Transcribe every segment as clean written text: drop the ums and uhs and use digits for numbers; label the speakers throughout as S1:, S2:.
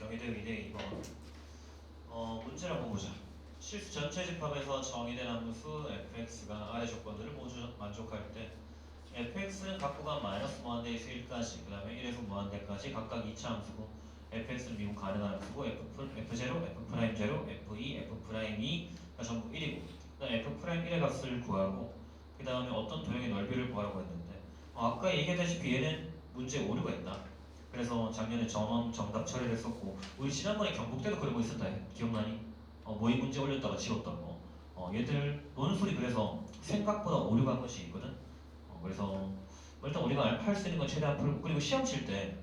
S1: 정의되어 2대 2번 문제를 한번 보자. 실수 전체 집합에서 정의된 함수 fx가 아래 조건들을 모두 만족할 때 fx는 각 구간 마이너스 무한대에서 1까지 그 다음에 1에서 무한대까지 각각 2차 함수고 fx는 미분 가능한 함수고 f0, f'0, f2, f'2가 전부 1이고 그 다음에 f'1의 값을 구하고 그 다음에 어떤 도형의 넓이를 구하라고 했는데 아까 얘기했다시피 얘는 문제에 오류가 있다. 그래서 작년에 전원 정답 처리를 했었고 우리 지난번에 경북 때도 그런 거 있었다. 기억나니? 모의 문제 올렸다가 지웠던 거. 얘들 논술이 그래서 생각보다 오류가 한 것이 있거든. 그래서 일단 우리가 할 수 있는 건 최대한 풀고 그리고 시험 칠 때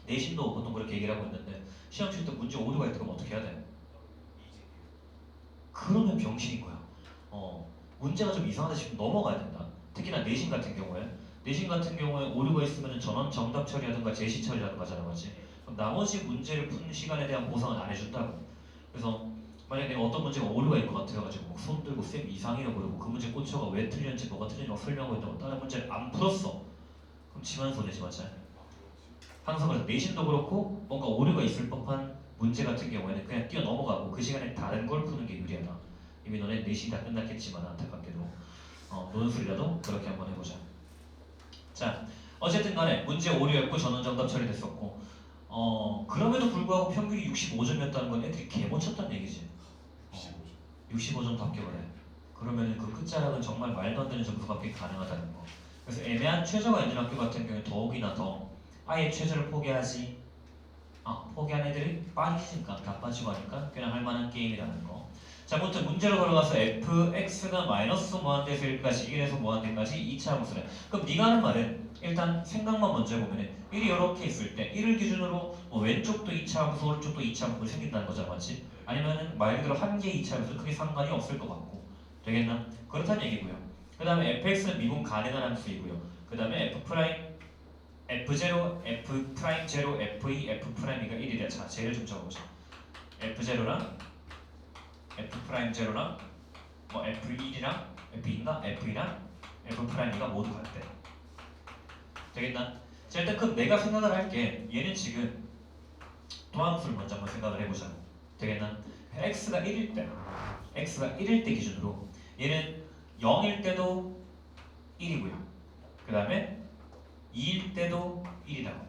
S1: 내신도 보통 그렇게 얘기를 하고 있는데 시험 칠 때 문제 오류가 있다 그러면 어떻게 해야 돼? 그러면 병신인 거야. 문제가 좀 이상하다 싶으면 넘어가야 된다. 특히나 내신 같은 경우에 오류가 있으면 전원 정답 처리하든가 제시 처리하든가 하잖아, 맞지? 그럼 나머지 문제를 푸는 시간에 대한 보상은 안 해준다고. 그래서 만약에 내가 어떤 문제가 오류가 있을 것 같아가지고 손 들고 쌤 이상해요 그러고 그 문제 꽂혀가 왜 틀렸는지 뭐가 틀렸는지 막 설명하고 있다고 다른 문제를 안 풀었어. 그럼 지만 손해지, 맞지? 항상 그래서 내신도 그렇고 뭔가 오류가 있을 법한 문제 같은 경우에는 그냥 뛰어 넘어가고 그 시간에 다른 걸 푸는 게 유리하다. 이미 너네 내신 다 끝났겠지만 안타깝게도 논술이라도 그렇게 한번 해보자. 자, 어쨌든 간에 문제 오류였고 전원 정답 처리됐었고 그럼에도 불구하고 평균이 65점이었다는 건 애들이 개 못 쳤다는 얘기지. 65점 합격을 해. 그러면 그 끝자락은 정말 말도 안 되는 점수밖에 가능하다는 거. 그래서 애매한 최저가 있는 학교 같은 경우에 더욱이나 더 아예 최저를 포기하지. 포기한 애들이 빠지니까 다 빠지고 하니까 그냥 할 만한 게임이라는 거. 자, 아무튼 문제로 걸어가서 fx가 마이너스 무한대에서 1까지 1에서 무한대까지 2차 함수래. 그럼 네가 하는 말은 일단 생각만 먼저 해보면 1이 이렇게 있을 때 1을 기준으로 뭐 왼쪽도 2차 함수 오른쪽도 2차 함수 생긴다는 거잖아, 맞지? 아니면은 말 그대로 한 개의 2차 함수 크게 상관이 없을 것 같고 되겠나? 그렇다는 얘기고요. 그 다음에 fx는 미분 가능한 함수이고요. 그 다음에 f', f0, f'0, f2, f'2가 1이래. 자, 쟤를 좀 적어보자. f0랑 f'0랑 뭐 f1이랑 f2인가? f2랑 f'2가 모두 같대. 되겠나? 자, 일단 그럼 내가 생각을 할게. 얘는 지금 도함수를 먼저 한번 생각을 해보자. 되겠나? x가 1일 때 기준으로 얘는 0일 때도 1이고요. 그 다음에 2일 때도 1이라고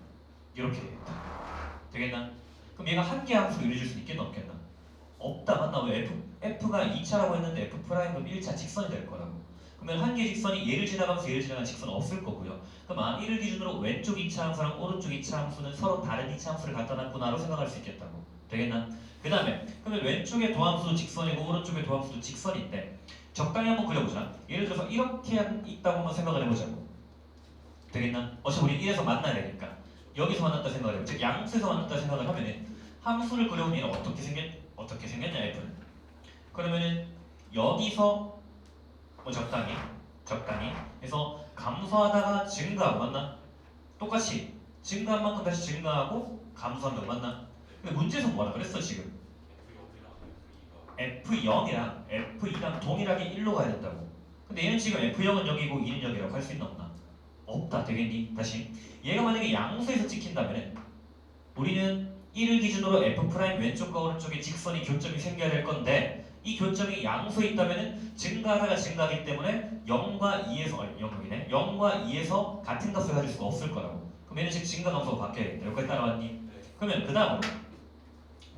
S1: 이렇게 되겠다. 되겠나? 그럼 얘가 한 개 함수로 이루어질 수 있겠나 없겠나? 없다. 맞나? 왜 f가 2차라고 했는데 f'은 1차 직선이 될 거라고. 그러면 한 개 직선이 얘를 지나가면서 얘를 지나가는 직선은 없을 거고요. 그럼 1을 기준으로 왼쪽 2차 함수랑 오른쪽 2차 함수는 서로 다른 2차 함수를 갖다 놨구나로 생각할 수 있겠다고. 되겠나? 그 다음에 그러면 왼쪽의 도함수도 직선이고 오른쪽의 도함수도 직선인데 적당히 한번 그려보자. 예를 들어서 이렇게 있다고 한번 생각을 해보자고. 되겠나? 어차피 우리 1에서 만나야 되니까 여기서 만났다 생각을 해보자. 즉 양수에서 만났다 생각을 하면은 함수를 그려보면 얘는 어떻게 생겼냐 f는. 그러면은 여기서 뭐 적당히 해서 감소하다가 증가하고 맞나? 똑같이 증가한 만큼 다시 증가하고 감소한다고 맞나? 근데 문제에서 뭐라 그랬어 지금? F0이랑 F2랑 동일하게 1로 가야 된다고. 근데 얘는 지금 F0은 여기고 2는 여기라고 할 수 있나 없나? 없다. 되겠니? 다시 얘가 만약에 양수에서 찍힌다면 우리는 1을 기준으로 F' 왼쪽과 오른쪽에 직선이 교점이 생겨야 될 건데 이 교점이 양수에 있다면 증가하다가 증가하기 때문에 0과 2에서 같은 값을 가질 수가 없을 거라고. 그럼 얘는 지금 증가 감소가 바뀌어야겠다. 여기까지 따라왔니? 네. 그러면 그 다음으로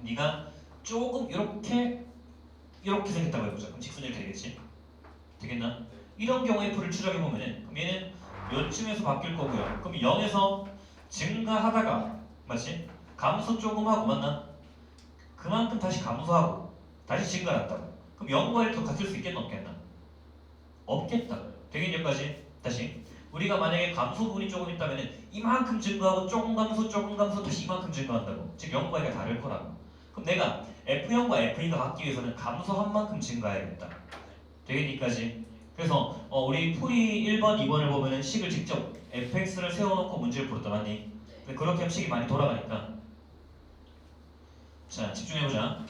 S1: 네가 조금 이렇게 생겼다고 해보자. 그럼 직선이 이렇게 되겠지? 되겠나? 네. 이런 경우에 f를 추적해보면 그럼 얘는 요쯤에서 바뀔 거고요. 그럼 0에서 증가하다가 맞지? 감소 조금 하고 맞나? 그만큼 다시 감소하고 다시 증가한다고. 그럼 0과 1도 같을 수 있겠나 없겠나? 없겠다. 되겠니 여기까지? 다시 우리가 만약에 감소 부분이 조금 있다면 이만큼 증가하고 조금 감소 다시 이만큼 증가한다고. 즉 0과 1가 다를 거라고. 그럼 내가 F0과 F2가 같기 위해서는 감소한 만큼 증가해야겠다. 되겠니까지? 그래서 우리 풀이 1번, 2번을 보면은 식을 직접 fx를 세워놓고 문제를 풀었다 맞니? 그렇게 하면 식이 많이 돌아가니까. 자, 집중해보자.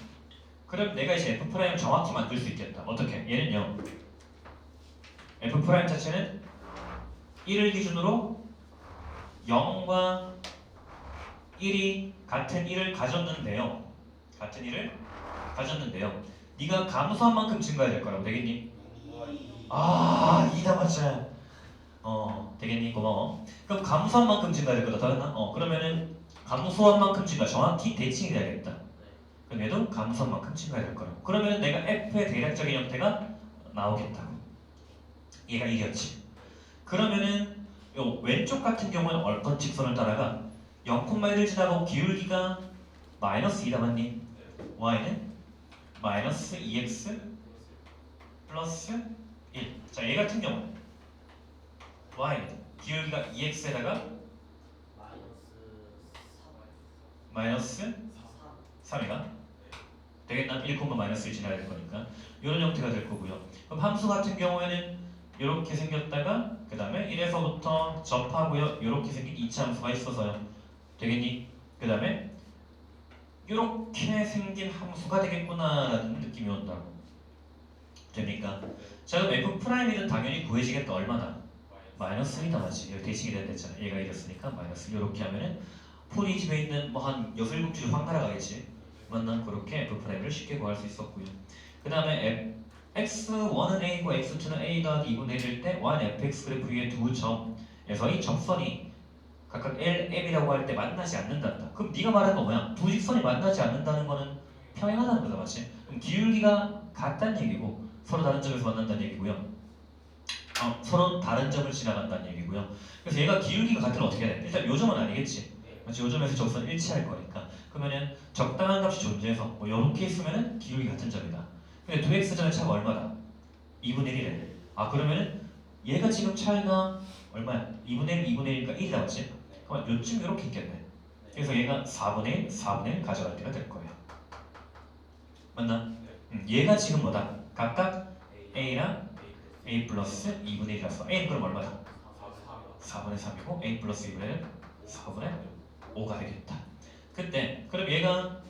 S1: 그럼 내가 이제 f'을 정확히 만들 수 있겠다. 어떻게? 얘는요. f' 자체는 1을 기준으로 0과 1이 같은 1을 가졌는데요. 네가 감소한 만큼 증가해야 될 거라고. 되겠니? 아, 2다 맞자. 되겠니? 고마워. 그럼 감소한 만큼 증가해야 될 거다. 더 했나? 그러면은 감소한 만큼 증가. 정확히 대칭이 돼야겠다. 그럼 얘도 감소한 만큼 증가해야 될 거라고. 그러면 내가 f의 대략적인 형태가 나오겠다고. 얘가 1이었지. 그러면은 요 왼쪽 같은 경우는 얼건 직선을 따라가 0,1을 지나고 기울기가 마이너스 2다 맞니? y는 마이너스 2x 플러스 1. 자, 얘 같은 경우는 y는 기울기가 2x에다가 마이너스 3이가 되겠나? 1, 마이너스 1 지나야 될 거니까 이런 형태가 될 거고요. 그럼 함수 같은 경우에는 이렇게 생겼다가 그 다음에 1에서부터 접하고요. 이렇게 생긴 2차 함수가 있어서요. 되겠니? 그 다음에 이렇게 생긴 함수가 되겠구나라는 느낌이 온다고. 됩니까? 자, 그럼 F'이든 당연히 구해지겠다. 얼마나? 마이너스 1이다 맞지? 여기 대칭이 됐잖아. 얘가 이랬으니까 마이너스 이렇게 하면은 풀이 집에 있는 뭐 한 6, 7줄 확 날아가겠지. 맞나? 그렇게 F'를 쉽게 구할 수 있었고요. 그 다음에 x1은 a고 x2는 a 더하기 2분의 1일 때 y는 fx 그래프 위에 두 점에서 이 접선이 각각 L, M이라고 할 때 만나지 않는단다. 그럼 네가 말한 거 뭐야? 두 직선이 만나지 않는다는 거는 평행하다는 거다, 맞지? 그럼 기울기가 같다는 얘기고 서로 다른 점에서 만난다는 얘기고요. 서로 다른 점을 지나간다는 얘기고요. 그래서 얘가 기울기가 같으면 어떻게 해야 돼? 일단 요 점은 아니겠지. 맞지? 요 점에서 적선 일치할 거니까. 그러면은 적당한 값이 존재해서 뭐 요렇게 있으면은 기울기 같은 점이다. 근데 두 x점의 차가 얼마다? 2분의 1이래. 그러면은 얘가 지금 차이가 얼마야? 2분의 1, 2분의 1이니까 1이다, 맞지? 그럼 요쯤 이렇게 있겠네. 그래서 얘가 4분의 1, 4분의 1 가져갈 때가 될 거예요. 맞나? 얘가 지금 뭐다? 각각 a랑 a 플러스 2분의 1이라서 a는 그럼 얼마다? 4분의 3이고 a 플러스 2분의 1은 4분의 5가 되겠다. 그때 그럼 얘가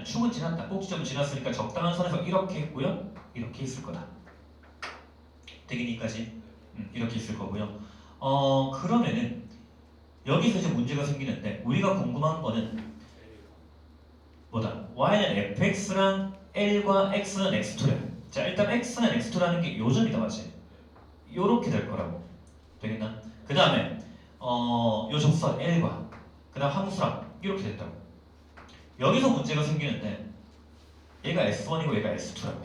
S1: 축은 지났다. 꼭지점은 지났으니까 적당한 선에서 이렇게 했고요. 이렇게 있을 거다. 되기니까지 이렇게 있을 거고요. 그러면은 여기서 이제 문제가 생기는데 우리가 궁금한 거는 뭐다? y는 fx랑 l과 x는 x2래. 자, 일단 x는 x2라는 게 요점이다, 맞지? 요렇게 될 거라고. 되겠나? 그 다음에 요 접선 l과 그 다음 함수랑 이렇게 됐다고. 여기서 문제가 생기는데 얘가 S1이고 얘가 S2라고.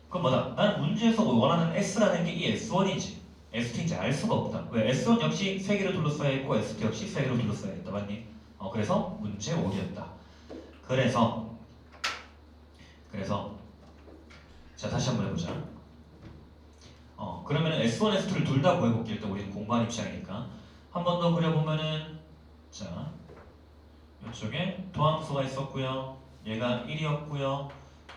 S1: 그럼 뭐다? 나는 문제에서 원하는 S라는 게 이 S1이지 S2인지 알 수가 없다. 왜? S1 역시 3개로 둘러싸여 있고 S2 역시 3개로 둘러싸여 있다. 맞니? 그래서 문제 5이었다. 그래서 자, 다시 한번 해보자. 그러면 S1, S2를 둘 다 구해볼게. 일단 우리는 공부한 입장이니까 한 번 더 그려보면은 자, 이쪽에 도함수가 있었고요. 얘가 1이었고요.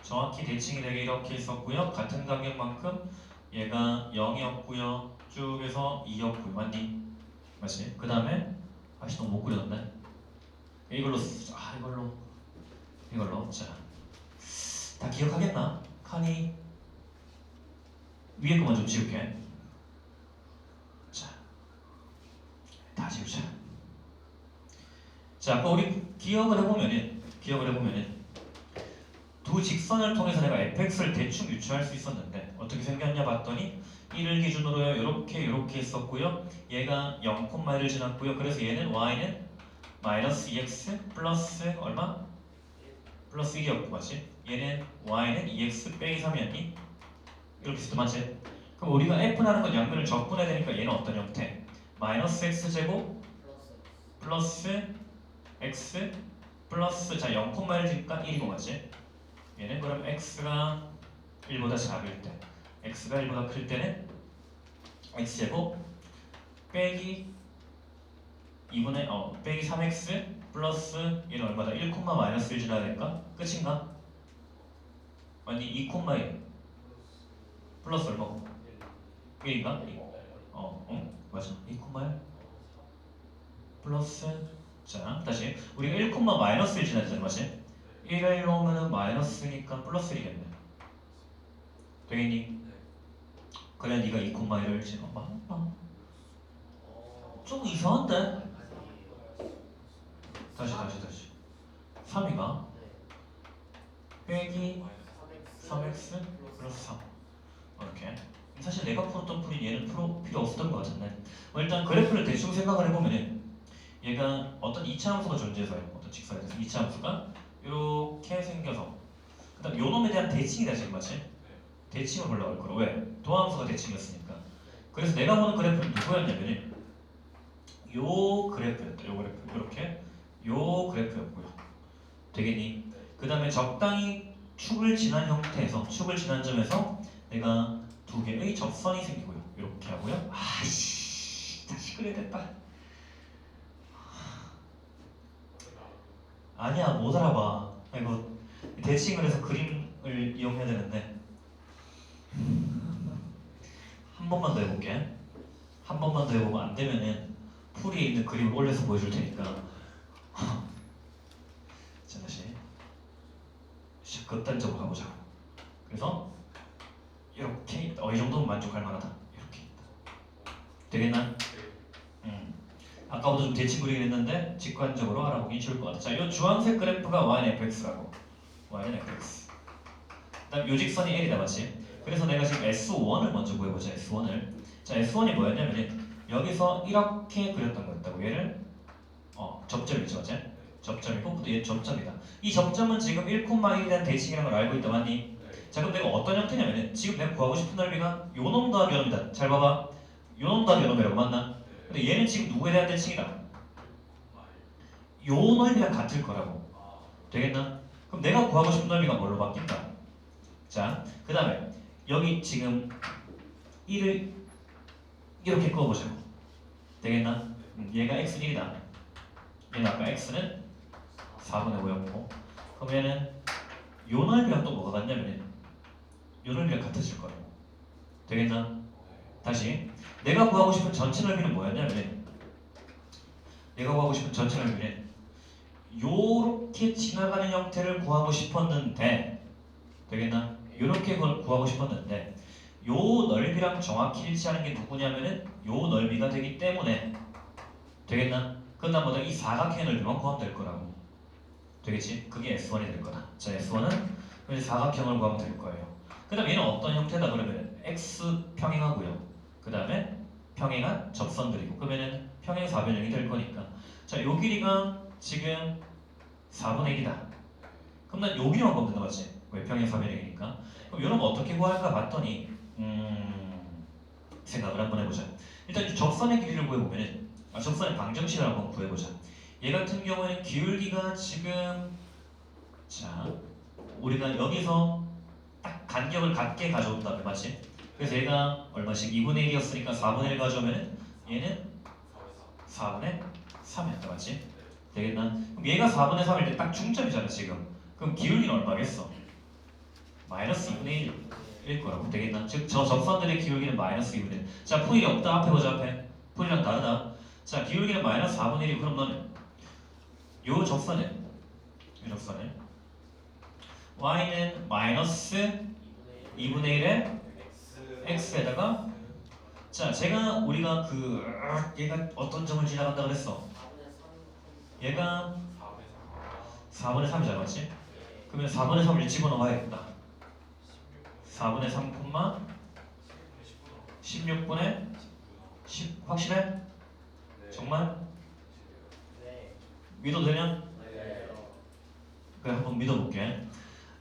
S1: 정확히 대칭이 되게 이렇게 있었고요. 같은 간격만큼 얘가 0이었고요. 쭉 해서 2였고요. 맞니? 맞지? 그 다음에 아씨 너무 못 그렸네. 이걸로 쓰자. 이걸로 자, 다 기억하겠나? 칸이 위에 거만 좀 지울게. 자, 다 지우자. 자, 아까 우리 기억을 해보면은 두 직선을 통해서 내가 fx를 대충 유추할 수 있었는데 어떻게 생겼냐 봤더니 1을 기준으로요. 이렇게 있었고요. 얘가 0,1을 지났고요. 그래서 얘는 y는 마이너스 2x 플러스 얼마? 플러스 1이었고 맞지? 얘는 y는 2x 빼기 3이었니? 이렇게 있었던 맞지? 그럼 우리가 f라는 건 양면을 적분해야 되니까 얘는 어떤 형태? 마이너스 x제곱 플러스 x 플러스 자 0,1이니까 1이고 맞지? 얘는 그럼 x가 1보다 작을 때 x가 1보다 클 때는 x제곱 빼기 2분의 빼기 3x 플러스 얘는 얼마다? 1, 마이너스 1 지나야 될까? 끝인가? 아니 2,1 플러스 얼마고? 1인가? 맞아 2,1 플러스 자 다시 우리가 1, 마이너스 1 지나야 되잖아 맞지? 1을 넣으면 마이너스니까 플러스 1이겠네. 되겠니? 그래 네가 2,1을 지금 좀 이상한데? 뭐 일단 그래프를 대충 생각을 해보면은 얘가 어떤 이차 함수가 존재해서요. 어떤 직선에 대해서 이차 함수가 이렇게 생겨서 그다음 요 놈에 대한 대칭이다 지금 맞지? 대칭을 보려고 할 거라. 왜? 도함수가 대칭이었으니까. 그래서 내가 보는 그래프는 누구였냐면은 요 그래프였다. 요 그래프 이렇게 요 그래프였고요. 되겠니? 그 다음에 적당히 축을 지난 형태에서 축을 지난 점에서 내가 두 개의 접선이 생기고요. 이렇게 하고요. 아씨 다시 그려야 됐다. 아니야 못 알아봐. 이거 대칭을 해서 그림을 이용해야 되는데 한 번만 더 해볼게. 한 번만 더 해보고 안 되면은 풀이에 있는 그림을 올려서 보여줄 테니까. 자 다시 극단적으로 가보자. 그래서 이렇게 있다. 이 정도면 만족할 만하다. 이렇게 있다. 되겠나? 아까보다 좀 대칭 그리긴 했는데 직관적으로 알아보기 쉬울 것 같아. 자, 이 주황색 그래프가 y는 fx라고. y는 fx. 그다음 요직선이 l이다 맞지? 그래서 내가 지금 S1을 먼저 구해보자. S1을. 자, S1이 뭐였냐면 여기서 이렇게 그렸던 거였다고. 얘를 접점이죠, 맞지? 접점이고, 또 얘 접점이다. 이 접점은 지금 1,1에 대한 대칭이라는 걸 알고 있다, 맞니? 자, 그럼 내가 어떤 형태냐면은 지금 내가 구하고 싶은 넓이가 요 놈 더하기 요 놈이다. 잘 봐봐. 요 놈 더하기 요 놈이라고 맞나? 근데 얘는 지금 누구에 대한 대칭이다? 요 넓이랑 같을 거라고. 되겠나? 그럼 내가 구하고 싶은 넓이가 뭘로 바뀐다? 자, 그 다음에 여기 지금 1을 이렇게 꺼보자. 되겠나? 얘가 x는 1이다. 얘는 아까 x는 4분의 5였고 그럼 얘는 요 넓이랑 또 뭐가 같냐면 요 넓이랑 같아질 거라고. 되겠나? 다시 내가 구하고 싶은 전체 넓이는 뭐였냐면 내가 구하고 싶은 전체 넓이는 요렇게 지나가는 형태를 구하고 싶었는데 되겠나? 요렇게 구하고 싶었는데 요 넓이랑 정확히 일치하는 게 누구냐면은 요 넓이가 되기 때문에 되겠나? 그럼 뭐다 이 사각형의 넓이만 구하면 될 거라고. 되겠지? 그게 S1이 될 거다. 자, S1은 이제 사각형을 구하면 될 거예요. 그 다음에 얘는 어떤 형태다 그러면 X 평행하고요. 그 다음에 평행한 접선들이고 그러면은 평행 4변형이 될 거니까 자, 요 길이가 지금 4분의 1이다. 그럼 난 요 길이만 보면 된다 맞지? 왜 평행 4변형이니까. 그럼 요런 거 어떻게 구할까 봤더니 생각을 한번 해보자. 일단 이 접선의 길이를 구해보면은 접선의 방정식을 한번 구해보자. 얘 같은 경우에는 기울기가 지금 자 우리가 여기서 딱 간격을 같게 가져온다면 맞지? 그래서 얘가 얼마씩 2분의 1이었으니까 4분의 1 가져오면 얘는 4분의 3이었다 맞지? 되겠나? 그럼 얘가 4분의 3일 때 딱 중점이잖아 지금. 그럼 기울기는 얼마겠어? 마이너스 2분의 1일 거라고. 되겠나? 즉 저 접선들의 기울기는 마이너스 2분의 1. 자 풀이 없다. 앞에 보자 앞에. 풀이랑 다르다. 자 기울기는 마이너스 4분의 1이 그럼 너는 요 접선에 y는 마이너스 2분의 1에 x에다가 자 제가 우리가 얘가 어떤 점을 지나간다 그랬어? 얘가 4분의 3이잖아 맞지? 그러면 4분의 3을 집어넣어야겠다. 4분의 3, 16분의 10 확실해? 정말? 믿어도 되냐? 그래 한번 믿어볼게.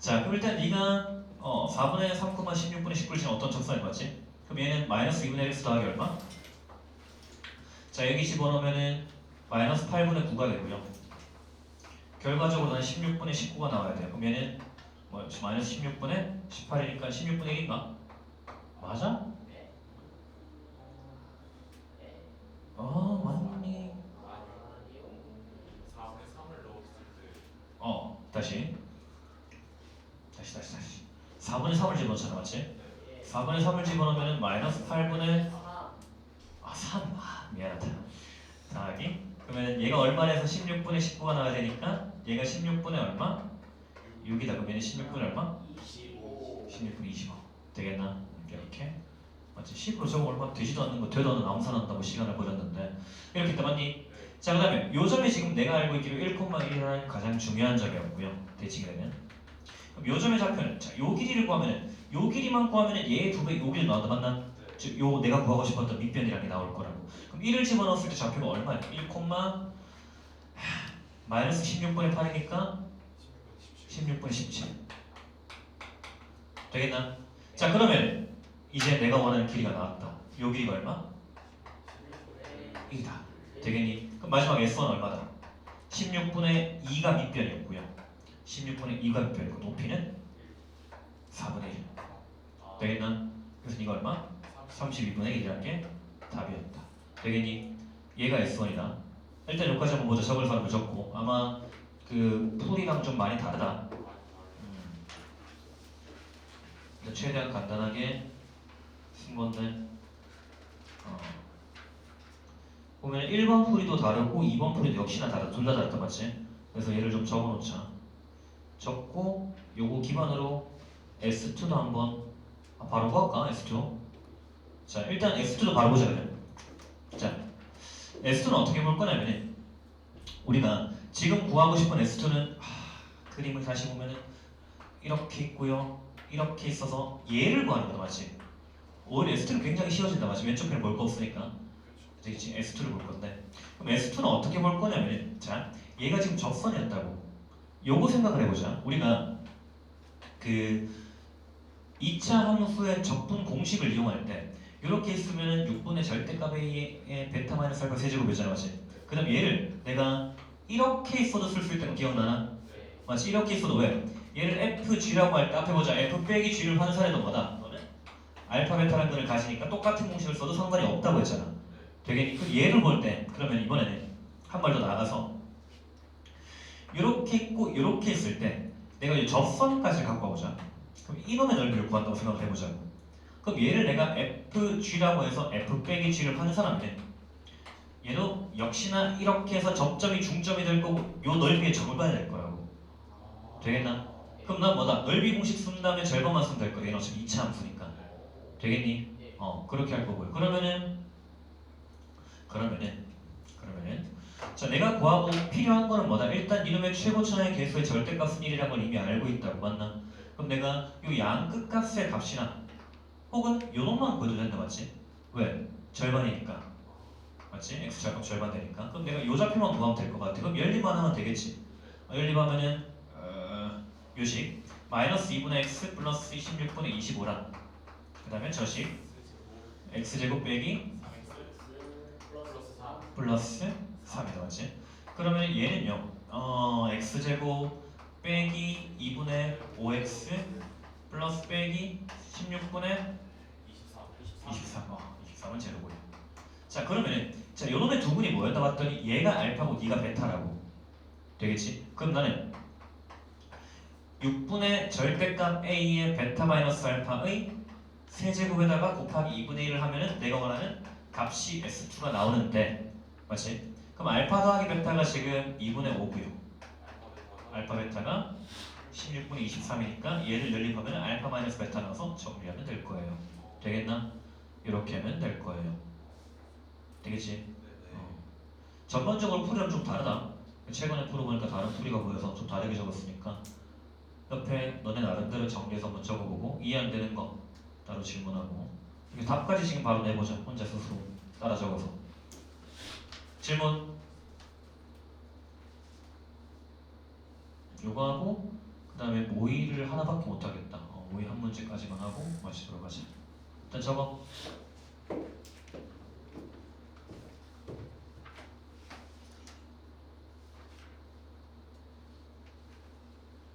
S1: 자 그럼 일단 네가 4분의 3, 16분의 19를 지금 어떤 접선이 맞지? 그럼 얘는 마이너스 2분의 x 더하기 얼마? 자 여기 집어넣으면은 마이너스 8분의 9가 되고요. 결과적으로 는 16분의 19가 나와야 돼요. 그럼 얘는 마이너스 16분의 18이니까 16분의 1인가? 맞아? 맞니? 다시 4분의 3을 집어넣잖아 맞지? 4분의 3을 집어넣으면 마이너스 8분의 3 미안하다 더하기 그러면 얘가 얼마에서 16분의 19가 나와야 되니까 얘가 16분의 얼마? 6이다. 그러면 얘는 16분의 얼마? 16분의 25 되겠나? 이렇게 맞지? 10으로 저거 얼마 되지도 않는 거 되도 않는 암산한다고 시간을 버렸는데 이렇게 있다 맞니? 자 그 다음에 요 점이 지금 내가 알고 있기로 1,1이라는 가장 중요한 점이었고요. 대칭이 되면 그럼 요 점의 좌표는 자 요 길이를 구하면은 요 길이만 구하면은 얘 두 배 요 길이 나온다 맞나? 즉 요 내가 구하고 싶었던 밑변이라는 게 나올 거라고. 그럼 1을 집어넣었을 때 좌표가 얼마야? 1, 마이너스 16분의 8이니까 16분의 17 되겠나? 자 그러면 이제 내가 원하는 길이가 나왔다. 요 길이가 얼마? 1이다. 되겠니? 그럼 마지막 S1 얼마다? 16분의 2가 밑변이었고요. 16분의 2가 밑변이고 높이는 4분의 1 되겠나? 그래서 이거 얼마? 32분의 1이라는 게 답이었다. 되겠니? 얘가 S1이다. 일단 여기까지 한번 보자. 적을 사람을 적고 아마 그 풀이랑 좀 많이 다르다. 최대한 간단하게 쓴 건데 보면 1번 풀이도 다르고 2번 풀이도 역시나 다르다. 둘 다 다르다 맞지? 그래서 얘를 좀 적어놓자. 적고 요거 기반으로 S2도 한번 바로 볼까? S2 자 일단 S2도 바로 보자 그냥. 자 S2는 어떻게 볼 거냐면 우리가 지금 구하고 싶은 S2는 그림을 다시 보면은 이렇게 있고요. 이렇게 있어서 얘를 구하는 거다 맞지? 오히려 S2는 굉장히 쉬워진다 맞지? 왼쪽 편에 볼 거 없으니까 지금 S2를 볼 건데 그럼 S2는 어떻게 볼 거냐면 자 얘가 지금 접선이었다고 요거 생각을 해보자. 우리가 그 2차 함수의 적분 공식을 이용할 때 이렇게 있으면 6분의 절대값 A의 베타 마이너스 알파 세제곱이잖아 맞지? 그 다음 얘를 내가 이렇게 있어도 쓸 수 있다는 거 기억나나? 맞지? 이렇게 있어도 왜? 얘를 FG라고 할 때 앞에 보자. F 빼기 G를 환산해도 뭐다? 너는 알파 베타라는 것을 가지니까 똑같은 공식을 써도 상관이 없다고 했잖아. 되겠니? 그 얘를 볼 때 그러면 이번에는 한 발 더 나가서 이렇게 있고 이렇게 있을 때 내가 이 접선까지 갖고 와보자. 그럼 이놈의 넓이를 구한다고 생각을 해보자고. 그럼 얘를 내가 FG라고 해서 F 빼기 G를 환산하면 얘도 역시나 이렇게 해서 접점이 중점이 될 거고 요 넓이에 적을 봐야 될 거라고. 되겠나? 그럼 난 뭐다? 넓이 공식 쓴 다음에 절반만 쓰면 될 거야. 얘는 어차피 2차 함수니까. 되겠니? 그렇게 할 거고요. 그러면은 자 내가 구하고 필요한 거는 뭐다? 일단 이놈의 최고차의 개수의 절대값은 1이라는 걸 이미 알고 있다고 맞나? 그럼 내가 이 양 끝값의 값이나 혹은 요놈만 구해도 된다 맞지? 왜? 절반이니까 맞지? x 절값 절반 되니까 그럼 내가 요 좌표만 구하면 될 것 같아. 그럼 연립만 하면 되겠지? 연립하면은 요식 마이너스 2분의 x 플러스 16분의 25랑 그 다음에 저식 x제곱 빼기 플러스 3이다 맞지? 그러면 얘는요 x제곱 빼기 2분의 5x 플러스 빼기 16분의 23 23은 제로고요. 자 그러면은 자 요놈의 두 분이 뭐였다 봤더니 얘가 알파고 네가 베타라고 되겠지? 그럼 나는 6분의 절대값 a의 베타 마이너스 알파의 세제곱에다가 곱하기 2분의 1을 하면은 내가 원하는 값이 S2가 나오는데 맞지? 그럼 알파 더하기 베타가 지금 2분의 5고요. 알파 베타가 16분의 23이니까 얘를 연립하면 알파 마이너스 베타 나와서 정리하면 될 거예요. 되겠나? 이렇게 하면 될 거예요. 되겠지? 전반적으로 풀이랑 좀 다르다. 최근에 풀어보니까 다른 풀이가 보여서 좀 다르게 적었으니까 옆에 너네 나름대로 정리해서 한번 적어보고 이해 안 되는 거 따로 질문하고 이렇게 답까지 지금 바로 내보자. 혼자 스스로 따라 적어서 질문 요거 하고 그 다음에 모의를 하나밖에 못하겠다. 모의 한 문제까지만 하고 마치도록 하자. 일단 적어.